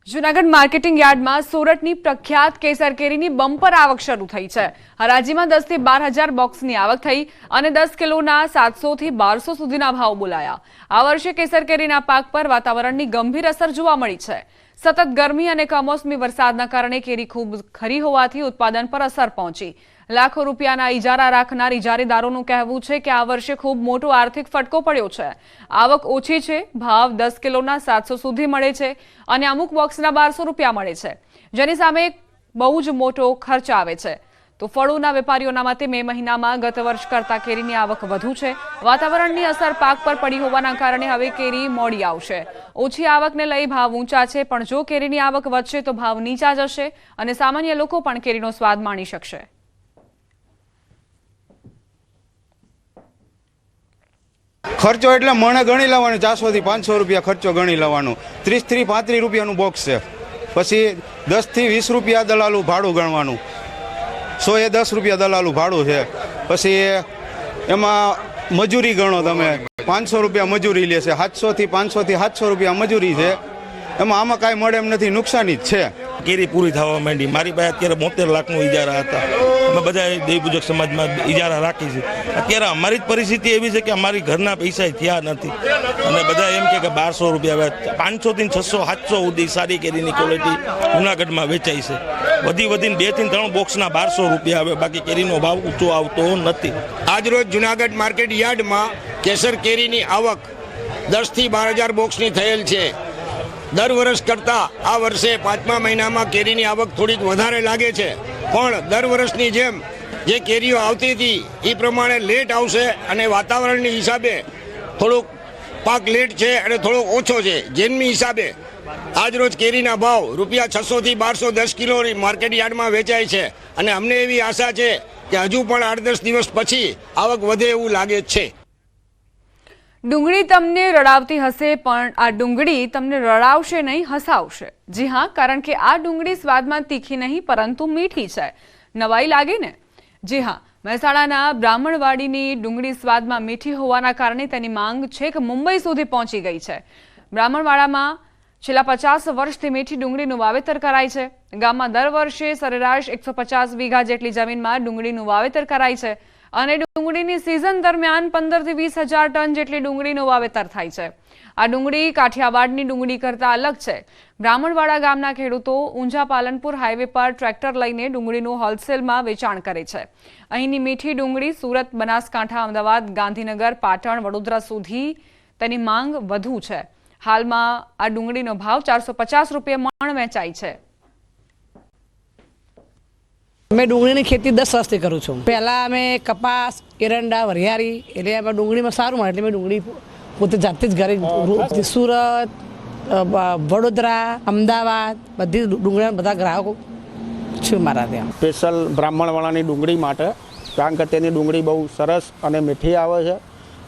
Junagadh marketing યાર્ડમાં સુરતની પ્રખ્યાત કેસર કેરીની બમ્પર આવક શરૂ થઈ છે। હરાજીમાં 10 થી 12,000 બોક્સની આવક થઈ અને 10 કિલોના 700 થી 1200 સુધીના ભાવ બોલાયા। આ વર્ષે કેસર કેરીના પાક પર વાતાવરણની ગંભીર અસર જોવા મળી છે। સતત ગરમી અને કમોસમી વરસાદના કારણે કેરી ખૂબ ખરી હોવાથી ઉત્પાદન પર અસર પહોંચી। લાખો રૂપિયાના ઇજારા રાખનાર ઇજારેદારોનું કહેવું છે કે આ વર્ષે ખૂબ મોટો આર્થિક ફટકો પડ્યો છે। આવક ઓછી છે, ભાવ 10 કિલોના 700 સુધી મળે છે અને અમુક બોક્સના 1200 રૂપિયા મળે છે, જેની સામે બહુ જ મોટો ખર્ચ આવે છે। તો ફળોના વેપારીઓના મતે મે મહિનામાં ગત વર્ષ કરતા કેરીની આવક વધુ છે। વાતાવરણની અસર પાક પર પડી હોવાના કારણે હવે કેરી મોડી આવશે। ઓછી આવકને લઈ ભાવ ઊંચા છે, પણ જો કેરીની આવક વધશે તો ભાવ નીચા જશે અને સામાન્ય લોકો પણ કેરીનો સ્વાદ માણી શકશે। खर्चो एटले मणे गणी लेवानो 400 થી 500 रुपया खर्चो गणी लेवानो। 30 થી 35 रुपयाનું બોક્સ છે, પછી 10 થી 20 रुपया दलालू भाड़ू गणवानुं। 100 એ 10 रुपया दलालू भाड़ू છે, પછી એમાં મજૂરી ગણો તમે 500 रुपया मजूरी लेशे। 700 થી 500 થી 700 रुपया मजूरी છે। એમાં આમાં કાંઈ મળે એમ નથી, નુકસાની જ છે। કેરી પૂરી થવા માંડી। મારી પાસે અત્યારે 72 લાખનો ઇજારા હતા। અમે બધા દેવ પૂજક સમાજમાં ઇજારા રાખી છે। અત્યારે અમારી જ પરિસ્થિતિ એવી છે કે અમારી ઘરના પૈસા થયા નથી અને બધા એમ કે 1200 રૂપિયા 500 થી 600 700 સુધી સારી કેરીની ક્વોલિટી જૂનાગઢમાં વેચાય છે। વધીને 2 થી 3 બોક્સના 1200 રૂપિયા આવે, બાકી કેરીનો ભાવ ઊંચો આવતો નથી। આજરોજ જૂનાગઢ માર્કેટ યાર્ડમાં કેસર કેરીની આવક 10 થી 12,000 બોક્સની થયેલ છે। દર વર્ષ કરતાં આ વર્ષે 5મા મહિનામાં કેરીની આવક થોડીક વધારે લાગે છે, પણ દર વર્ષની જેમ જે કેરીઓ આવતી હતી એ પ્રમાણે લેટ આવશે અને વાતાવરણની હિસાબે થોડુંક પાક લેટ છે અને થોડોક ઓછો છે, જેની હિસાબે આજરોજ કેરીના ભાવ ₹600 થી 1200 10 કિલોની માર્કેટ યાર્ડમાં વેચાય છે અને અમને એવી આશા છે કે હજુ પણ 8-10 દિવસ પછી આવક વધે એવું લાગે છે। ડુંગળી તમને રડાવતી હશે, પણ આ ડુંગળી તમને રડાવશે નહીં, હસાવશે। જી હા, કારણ કે આ ડુંગળી સ્વાદમાં તીખી નહીં પરંતુ મીઠી છે। નવાઈ લાગે ને? જી હા, મહેસાણાના બ્રાહ્મણવાડીની ડુંગળી સ્વાદમાં મીઠી હોવાના કારણે તેની માંગ છેક મુંબઈ સુધી પહોંચી ગઈ છે। બ્રાહ્મણવાડામાં છેલ્લા 50 વર્ષથી મીઠી ડુંગળીનું વાવેતર કરાય છે। ગામમાં દર વર્ષે સરેરાશ 150 વીઘા જેટલી જમીનમાં ડુંગળીનું વાવેતર કરાય છે અને ડુંગળીની સિઝન દરમિયાન 15 થી 20,000 ટન જેટલી ડુંગળીનું વાવેતર થાય છે। આ ડુંગળી કાઠિયાવાડની ડુંગળી કરતાં અલગ છે। બ્રાહ્મણવાડા ગામના ખેડૂતો ઊંઝા પાલનપુર હાઈવે પર ટ્રેક્ટર લઈને ડુંગળીનું હોલસેલમાં વેચાણ કરે છે। અહીંની મીઠી ડુંગળી સુરત, બનાસકાંઠા, અમદાવાદ, ગાંધીનગર, પાટણ, વડોદરા સુધી તેની માંગ વધુ છે। હાલમાં આ ડુંગળીનો ભાવ 450 રૂપિયા મણ વેચાય છે। मैं डूंगळीनी खेती 10 વર્ષથી કરું છું। પહેલાં અમે કપાસ, એરંડા, વરિયાળી એટલે એમાં ડુંગળીમાં સારું મળે એટલે મેં ડુંગળી પોતે જાતે જ ઘરે સુરત, વડોદરા, અમદાવાદ બધી ડુંગળીના બધા ગ્રાહકો છે મારા ત્યાં। સ્પેશિયલ બ્રાહ્મણવાળાની ડુંગળી માટે, કારણ કે તેની ડુંગળી બહુ સરસ અને મીઠી આવે છે।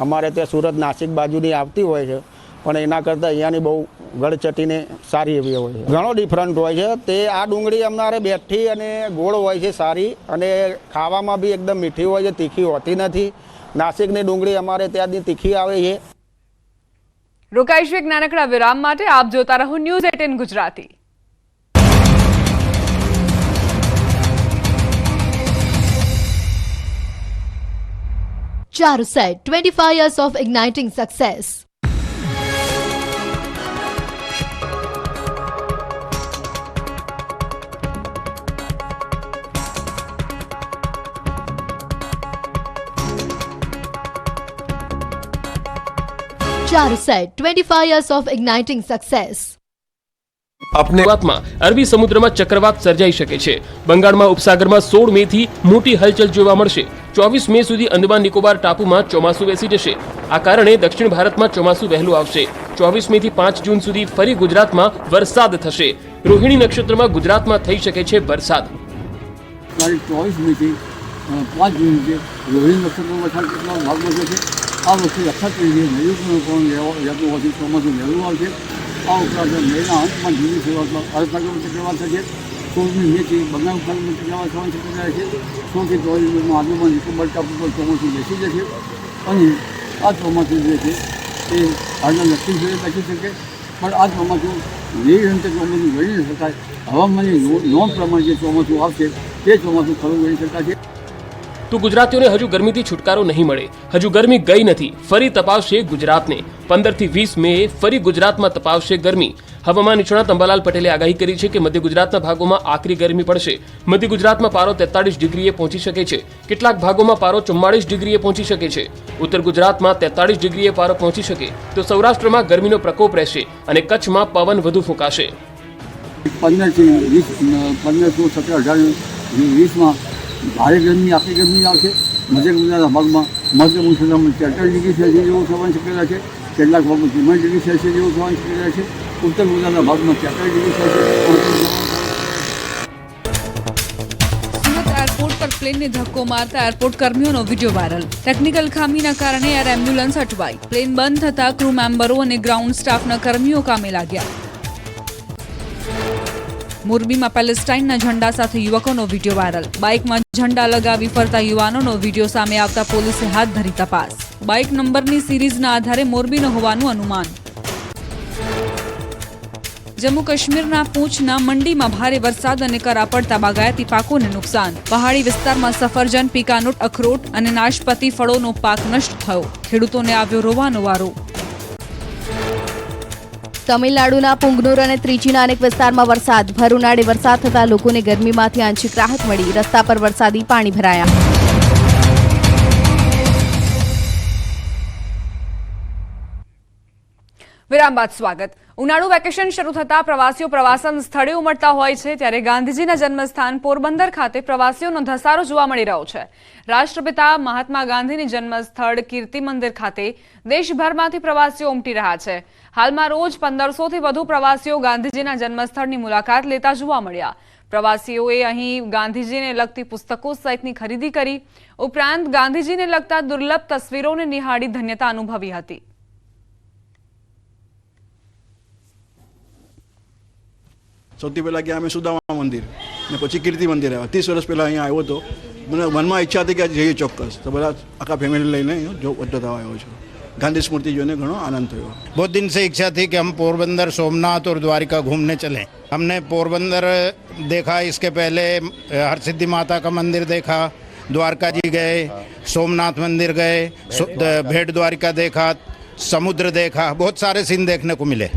અમારે ત્યાં સુરત, નાસિક બાજુની આવતી હોય છે, પણ એના કરતાં અહીંયાની બહુ ગળચટીને સારી એવી હોય છે। ઘણો ડિફરન્ટ હોય છે। તે આ ડુંગળી અમારે બેઠી અને ગોળ હોય છે, સારી, અને ખાવામાં બી એકદમ મીઠી હોય છે, તીખી હોતી નથી। નાસિકની ડુંગળી અમારે ત્યાંની તીખી આવે છે। રોકાઈશું એક નાનકડા વિરામ માટે। આપ જોતા રહો news 18 Gujarati. Charuset, 25 years of igniting success. Charuset, 25 years of igniting success. अपने में अरबी समुद्र में चक्रवात सर्जाई शके छे। बंगाळमां उपसागरमां 16 मे थी मोटी हलचल जोवा मळशे। 24 मे सुधी अंदमान निकोबार टापुमां ચોમાસું બેસી જશે। આ કારણે દક્ષિણ ભારતમાં ચોમાસું વહેલું આવશે। 24 મે થી 5 જૂન સુધી ફરી ગુજરાતમાં વરસાદ થશે। રોહિણી નક્ષત્રમાં ગુજરાતમાં થઈ શકે છે વરસાદ। 24 મે થી 5 જૂન સુધી રોહિણી નક્ષત્રમાં વરસાદ કેટલો ભાગ ભજવે છે। આ વખતે અખાત્રીજે નદીઓનું પણ રહેતું હોવાથી ચોમાસું વહેલું આવશે। આ ઉપરાંત મેના અંતમાં જૂની શરૂઆતમાં અરબસાગરમાં ચક્રવાત થશે। 16મી મેથી બંગાળ ઉપસાગરમાં ચક્રવાત થવાની શક્યતા છે। 16 થી 24 મેમાં અંદમાન નિકોબાર ટાપુ પર ચોમાસું બેસી જશે અને આ ચોમાસું જે છે એ હાલના દક્ષિણ સુધી બેસી શકે, પણ આ ચોમાસું નિરંતર ચોમાસું ગણી ન શકાય. હવામાનની નોંધ પ્રમાણે જે ચોમાસું આવશે તે ચોમાસું ખરું ગણી શકાશે. તો ગુજરાતીઓને હજુ ગરમીથી છુટકારો નહીં મળે. હજુ ગરમી ગઈ નથી, ફરી તપાવશે ગુજરાતને. 15 થી 20 મે ફરી ગુજરાતમાં તપાવશે ગરમી. હવામાન નિષ્ણાત અંબાલાલ પટેલે આગાહી કરી છે કે મધ્ય ગુજરાતના ભાગોમાં આકરી ગરમી પડશે. મધ્ય ગુજરાતમાં પારો 43 ડિગ્રીએ પહોંચી શકે છે. કેટલાક ભાગોમાં પારો 44 ડિગ્રીએ પહોંચી શકે છે. ઉત્તર ગુજરાતમાં 43 ડિગ્રીએ પારો પહોંચી શકે તો સૌરાષ્ટ્રમાં ગરમીનો પ્રકોપ રહેશે અને કચ્છમાં પવન વધુ ફૂંકાશે. 15 થી 20, 15, 16, 17, 18, 20માં ભારે ગરમી, આકરી ગરમી આવશે. મધ્ય ગુજરાતના ભાગમાં મધ્યમ ઉષ્ણતામાન 43 ડિગ્રી સેલ્સિયસ જેવું થવાની શક્યતા છે. કેટલાક ભાગમાં 44 ડિગ્રી સેલ્સિયસ જેવું થવાની શક્યતા છે. ઉત્તર ગુજરાતના ભાગમાં 43 ડિગ્રી સેલ્સિયસ. સુરત એરપોર્ટ પર પ્લેનને ધક્કો મારતા એરપોર્ટ કર્મીઓનો વિડીયો વાયરલ. ટેકનિકલ ખામીના કારણે એર એમ્બ્યુલન્સ અટવાઈ. પ્લેન બંધ થતા ક્રૂ મેમ્બરો અને ગ્રાઉન્ડ સ્ટાફના કર્મીઓ કામે લાગ્યા. મોરબીમાં પેલેસ્ટાઇનના ઝંડા સાથે યુવકોનો વિડીયો વાયરલ. બાઇકમાં ઝંડા લગાવી ફરતા યુવાનોનો વિડીયો સામે આવતા પોલીસે હાથ ધરી તપાસ. બાઇક નંબરની સિરીઝના આધારે મોરબીનો હોવાનું અનુમાન. જમ્મુ કાશ્મીરના પૂંછના મંડીમાં ભારે વરસાદ અને કરા પડતા બાગાયતી પાકોને નુકસાન. પહાડી વિસ્તારમાં સફરજન, પીકાનોટ, અખરોટ અને નાશપતી ફળોનો પાક નષ્ટ થયો. ખેડૂતોને આવ્યો રોવાનો વારો. તમિલનાડુના પુંગનુર અને ત્રિચીના અનેક વિસ્તારમાં વરસાદ. ભર ઉનાળે વરસાદ થતાં લોકોને ગરમીમાંથી આંશિક રાહત મળી. રસ્તા પર વરસાદી પાણી ભરાયા. વિરામ બાદ સ્વાગત. ઉનાળુ વેકેશન શરૂ થતા પ્રવાસીઓ પ્રવાસન સ્થળે ઉમટતા હોય છે, ત્યારે ગાંધીજીના જન્મસ્થાન પોરબંદર ખાતે પ્રવાસીઓનો ધસારો જોવા મળી રહ્યો છે. રાષ્ટ્રપિતા મહાત્મા ગાંધીની જન્મસ્થળ કીર્તિ મંદિર ખાતે દેશભરમાંથી પ્રવાસીઓ ઉમટી રહ્યા છે. હાલમાં રોજ 1500થી વધુ પ્રવાસીઓ ગાંધીજીના જન્મસ્થળની મુલાકાત લેતા જોવા મળ્યા. પ્રવાસીઓએ અહીં ગાંધીજીને લગતી પુસ્તકો સહિતની ખરીદી કરી. ઉપરાંત ગાંધીજીને લગતા દુર્લભ તસવીરોને નિહાળી ધન્યતા અનુભવી હતી. સૌથી પહેલાં ગયા અમે સુદામા મંદિર ને પછી કીર્તિ મંદિર આવ્યા. 30 વર્ષ પહેલાં અહીંયા આવ્યો હતો. મને મનમાં ઈચ્છા હતી કે જઈએ ચોક્કસ, તો બધા આખા ફેમિલી લઈને જો બધા આવ્યો છું. गांधी स्मृति जो है घणो आनंद थयो. बहुत दिन से इच्छा थी कि हम पोरबंदर, सोमनाथ और द्वारिका घूमने चलें. हमने पोरबंदर देखा, इसके पहले हरसिद्धि माता का मंदिर देखा, द्वारका जी गए, सोमनाथ मंदिर गए, भेट द्वारिका देखा, समुद्र देखा, बहुत सारे सीन देखने को मिले.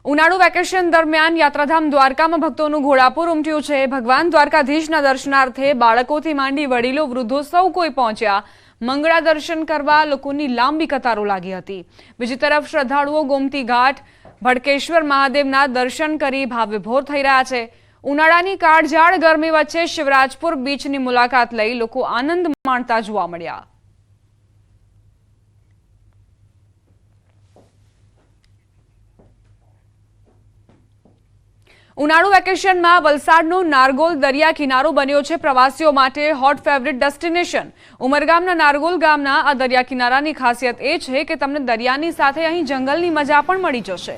ઉનાળુ વેકેશન દરમિયાન યાત્રાધામ દ્વારકામાં ભક્તોનું ઘોડાપુર ઉમટ્યું છે. ભગવાન દ્વારકાધીશના દર્શનાર્થે બાળકોથી માંડી વડીલો, વૃદ્ધો સૌ કોઈ પહોંચ્યા. મંગળા દર્શન કરવા લોકોની લાંબી કતારો લાગી હતી. બીજી તરફ શ્રદ્ધાળુઓ ગોમતી ઘાટ, ભડકેશ્વર મહાદેવના દર્શન કરી ભાવવિભોર થઈ રહ્યા છે. ઉનાળાની કાળઝાળ ગરમી વચ્ચે શિવરાજપુર બીચની મુલાકાત લઈ લોકો આનંદ માણતા જોવા મળ્યા. ઉનાળુ વેકેશનમાં વલસાડનો નારગોલ દરિયા કિનારો બન્યો છે પ્રવાસીઓ માટે હોટ ફેવરિટ ડેસ્ટિનેશન. ઉમરગામના નારગોલ ગામના આ દરિયા કિનારાની ખાસિયત એ છે કે તમને દરિયાની સાથે અહીં જંગલની મજા પણ મળી જશે.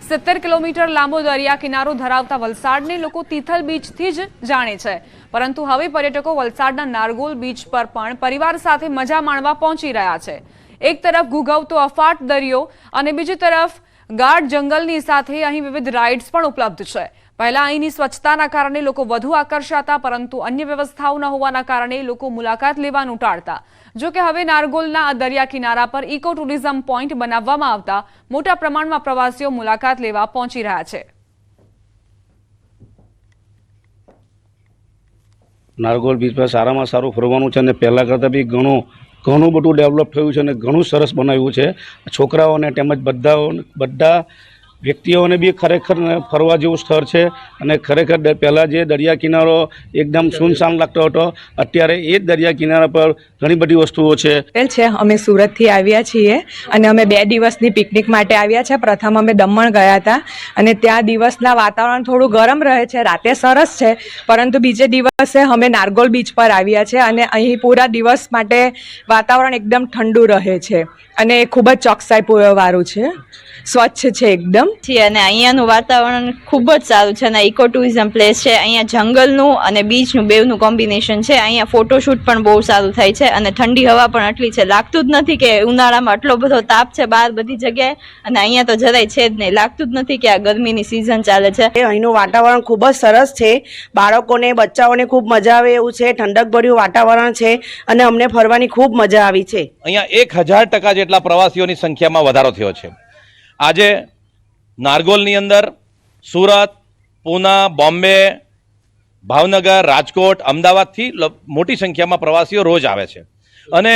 70 કિલોમીટર લાંબો દરિયા કિનારો ધરાવતા વલસાડને લોકો તિથલ બીચથી જ જાણે છે, પરંતુ હવે પર્યટકો વલસાડના નારગોલ બીચ પર પણ પરિવાર સાથે મજા માણવા પહોંચી રહ્યા છે. એક તરફ ઘૂઘવતો અફાટ દરિયો અને બીજી તરફ ગાઢ જંગલની સાથે અહીં વિવિધ રાઇડ્સ પણ ઉપલબ્ધ છે. પહેલા અહીંની સ્વચ્છતાના કારણે લોકો વધુ આકર્ષાતા, પરંતુ અન્ય વ્યવસ્થાઓ ન હોવાના કારણે લોકો મુલાકાત લેવાનું ટાળતા. જો કે હવે નારગોલના આ દરિયા કિનારા પર ઇકો ટુરિઝમ પોઈન્ટ બનાવવામાં આવતા મોટા પ્રમાણમાં પ્રવાસીઓ મુલાકાત લેવા પહોંચી રહ્યા છે. નારગોલ બીચ પર સારામાં સારું ફરવાનું છે અને પહેલાં કરતાં બી ઘણું બધું ડેવલપ થયું છે અને ઘણું સરસ બનાવ્યું છે. છોકરાઓને તેમજ બધા વ્યક્તિઓને બી ખરેખર ફરવા જેવું સ્થળ છે. અને ખરેખર પહેલાં જે દરિયા કિનારો એકદમ સુનસાન લાગતો હતો, અત્યારે એ જ દરિયા કિનારા પર ઘણી બધી વસ્તુઓ છે. અમે સુરતથી આવ્યા છીએ અને અમે 2 દિવસની પિકનિક માટે આવ્યા છે. પ્રથમ અમે દમણ ગયા હતા અને ત્યાં દિવસના વાતાવરણ થોડું ગરમ રહે છે, રાતે સરસ છે, પરંતુ બીજે દિવસે અમે નારગોલ બીચ પર આવ્યા છે અને અહીં પૂરા દિવસ માટે વાતાવરણ એકદમ ઠંડુ રહે છે અને ખૂબ જ ચોકસાઈ વાળું છે. સ્વચ્છ છે એકદમ. અને અહીંયાનું વાતાવરણ ખૂબ જ સારું છે અને ઇકો ટુરિઝમ પ્લેસ છે. અહીંયા જંગલનું અને બીચનું બેવનું કોમ્બિનેશન છે. અહીંયા ફોટોશૂટ પણ બહુ સારું થાય છે અને ઠંડી હવા પણ આટલી છે, લાગતું જ નથી કે ઉનાળામાં આટલો બધો તાપ છે બહાર બધી જગ્યાએ, અને અહીંયા તો જરાય છે જ નહીં, લાગતું જ નથી કે આ ગરમીની સિઝન ચાલે છે. અહીંનું વાતાવરણ ખૂબ જ સરસ છે, બાળકોને બચ્ચાઓને ખૂબ મજા આવે એવું છે, ઠંડકભર્યું વાતાવરણ છે અને અમને ફરવાની ખૂબ મજા આવી છે. અહીંયા 1000% જેટલા પ્રવાસીઓની સંખ્યામાં વધારો થયો છે. આજે નારગોલની અંદર સુરત, પૂના, બોમ્બે, ભાવનગર, રાજકોટ, અમદાવાદથી મોટી સંખ્યામાં પ્રવાસીઓ રોજ આવે છે અને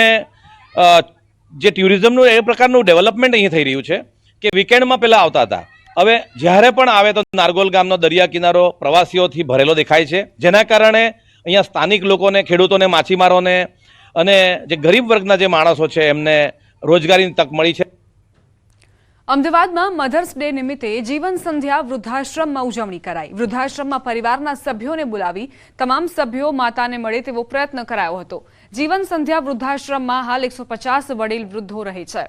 જે ટુરિઝમનું એ પ્રકારનું ડેવલપમેન્ટ અહીં થઈ રહ્યું છે કે વીકેન્ડમાં પહેલાં આવતા હતા, હવે જ્યારે પણ આવે તો નારગોલ ગામનો દરિયા કિનારો પ્રવાસીઓથી ભરેલો દેખાય છે, જેના કારણે અહીંયા સ્થાનિક લોકોને, ખેડૂતોને, માછીમારોને અને જે ગરીબ વર્ગના જે માણસો છે એમને રોજગારીની તક મળી છે. અમદાવાદમાં મધર્સ ડે નિમિત્તે જીવન સંધ્યા વૃદ્ધાશ્રમમાં ઉજવણી કરાઈ. વૃદ્ધાશ્રમમાં પરિવારના સભ્યોને બોલાવી તમામ સભ્યો માતાને મળે તેવો પ્રયત્ન કરાયો હતો. જીવન સંધ્યા વૃદ્ધાશ્રમમાં હાલ 150 વડીલ વૃદ્ધો રહે છે.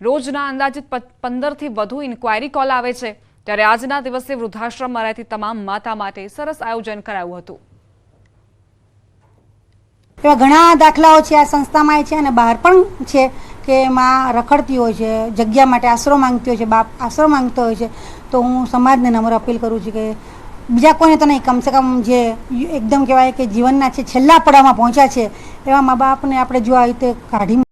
રોજના અંદાજિત 15 થી વધુ ઇન્ક્વાયરી કોલ આવે છે. ત્યારે આજના દિવસે વૃદ્ધાશ્રમમાં રહેતી તમામ માતા માટે સરસ આયોજન કરાયું હતું. એવા ઘણા દાખલાઓ છે આ સંસ્થામાં છે અને બહાર પણ છે કે માં રખડતી હોય છે, જગ્યા માટે આશરો માંગતી હોય છે, બાપ આશરો માંગતો હોય છે. તો હું સમાજને નમ્ર અપીલ કરું છું કે બીજા કોઈને તો નહીં, કમસે કમ જે એકદમ કહેવાય કે જીવનના છે છેલ્લા પડાવમાં પહોંચ્યા છે એવા મા બાપને આપણે જો આ રીતે કાઢી